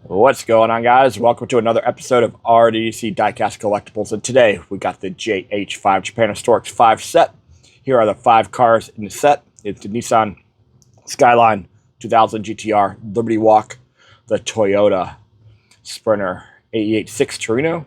What's going on, guys? Welcome to another episode of RDC Diecast Collectibles, and today we got the JH5 Japan Historics 5 set. Here are the 5 cars in the set. It's the Nissan Skyline 2000 GTR Liberty Walk, the Toyota Sprinter 886 Trueno.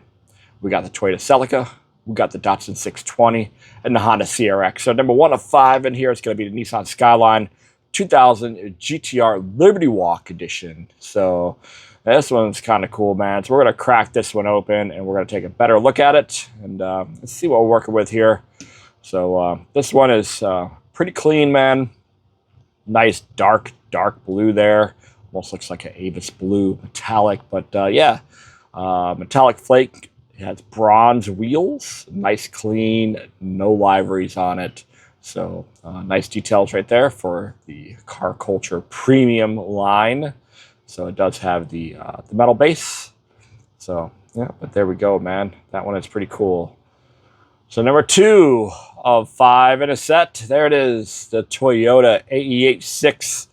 We got the Toyota Celica. We got the Datsun 620 and the Honda CRX. So number 1 of 5 in here is going to be the Nissan Skyline 2000 GTR Liberty Walk edition. So this one's kind of cool, man. So we're going to crack this one open, and we're going to take a better look at it, and let's see what we're working with here. So this one is pretty clean, man. Nice dark blue there. Almost looks like an Avis blue metallic, but yeah, metallic flake. It has bronze wheels, nice clean, no liveries on it. So nice details right there for the Car Culture Premium line. So it does have the metal base. So yeah, but there we go, man. That one is pretty cool. So number 2 of 5 in a set. There it is, the Toyota 886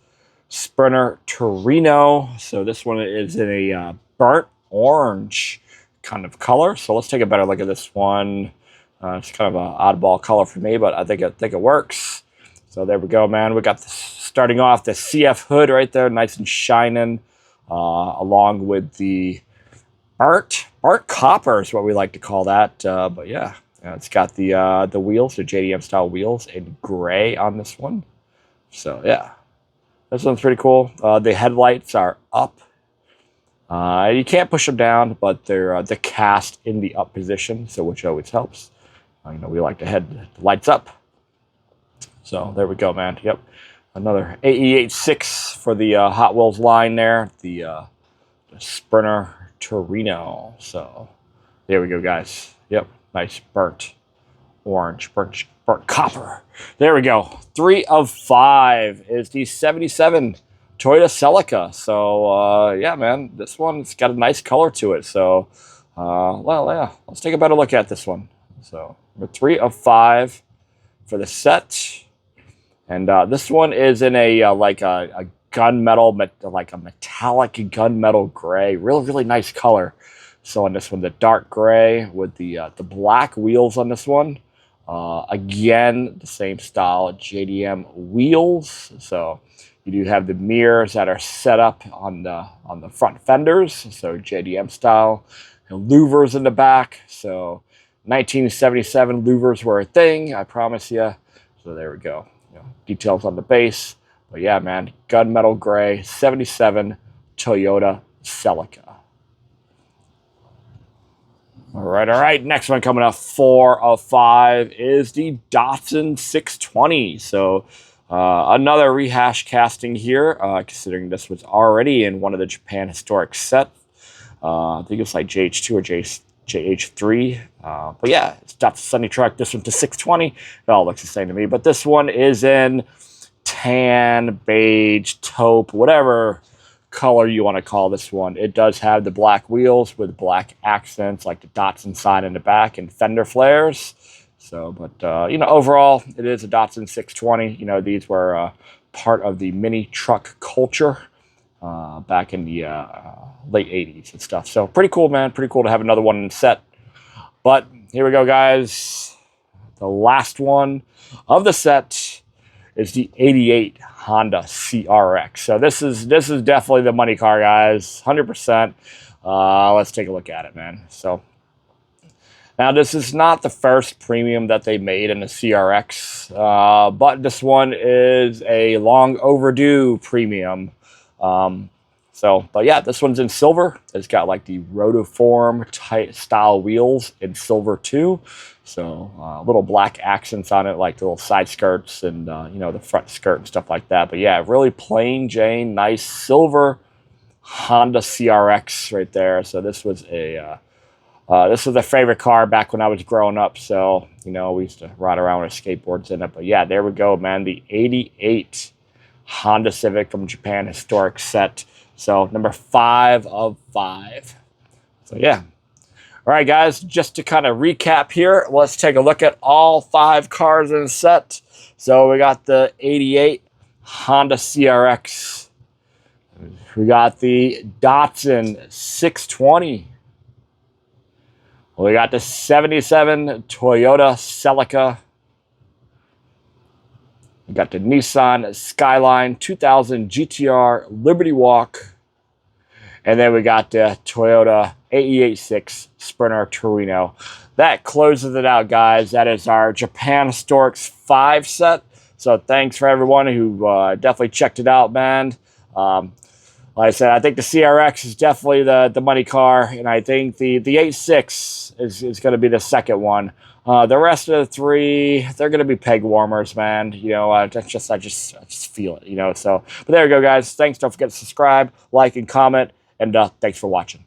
Sprinter Trueno. So this one is in a burnt orange kind of color. So let's take a better look at this one. It's kind of an oddball color for me, but I think it works. So there we go, man. We got starting off the CF hood right there, nice and shining, along with the burnt copper is what we like to call that. But yeah, it's got the wheels, the JDM style wheels, in gray on this one. So yeah, this one's pretty cool. The headlights are up. You can't push them down, but they're cast in the up position, so which always helps. You know, we like to head the lights up. So there we go, man. Yep, another 886 for the Hot Wheels line there, the Sprinter Trueno. So there we go, guys. Yep, nice burnt orange, burnt copper. There we go. 3 of 5 is the 77 Toyota Celica. So yeah, man, this one's got a nice color to it. So well, yeah, let's take a better look at this one. So number 3 of 5 for the set, and this one is in a like a gunmetal, like a metallic gunmetal gray. Really nice color. So on this one, the dark gray with the black wheels on this one. Again, the same style JDM wheels. So you do have the mirrors that are set up on the front fenders, so JDM style, and louvers in the back. So 1977 louvers were a thing, I promise you. So there we go. You know, details on the base. But yeah, man, gunmetal gray 77 Toyota Celica. All right. Next one coming up, 4 of 5 is the Datsun 620. So another rehash casting here, considering this was already in one of the Japan Historic set. I think it's like JH2 or JH3. But yeah, it's Datsun Sunny Truck. This one's to 620. It all looks the same to me. But this one is in tan, beige, taupe, whatever color you want to call this one. It does have the black wheels with black accents like the Datsun sign in the back and fender flares. So, but you know, overall, it is a Datsun 620. You know, these were part of the mini truck culture back in the late 80s and stuff. So pretty cool, man. Pretty cool to have another one in the set. But here we go, guys. The last one of the set is the 88 Honda CRX. So this is definitely the money car, guys. 100%. Let's take a look at it, man. So now this is not the first premium that they made in the CRX, but this one is a long overdue premium. But yeah, this one's in silver. It's got like the rotoform type style wheels in silver too. So little black accents on it, like the little side skirts and you know, the front skirt and stuff like that. But yeah, really plain Jane, nice silver Honda CRX right there. So this was a favorite car back when I was growing up. So you know, we used to ride around with skateboards in it. But yeah, there we go, man. The 88 Honda Civic from Japan Historic set. So number 5 of 5. So yeah. All right, guys, just to kind of recap here, let's take a look at all 5 cars in the set. So we got the 88 Honda CRX. We got the Datsun 620. We got the 77 Toyota Celica. We got the Nissan Skyline 2000 GTR Liberty Walk. And then we got the Toyota AE86 Sprinter Trueno. That closes it out, guys. That is our Japan Historics 5 set. So thanks for everyone who definitely checked it out, man. Like I said, I think the CRX is definitely the money car, and I think the 86 is going to be the second one. The rest of the three, they're going to be peg warmers, man. You know, I just feel it, you know. So, but there you go, guys. Thanks. Don't forget to subscribe, like, and comment, and thanks for watching.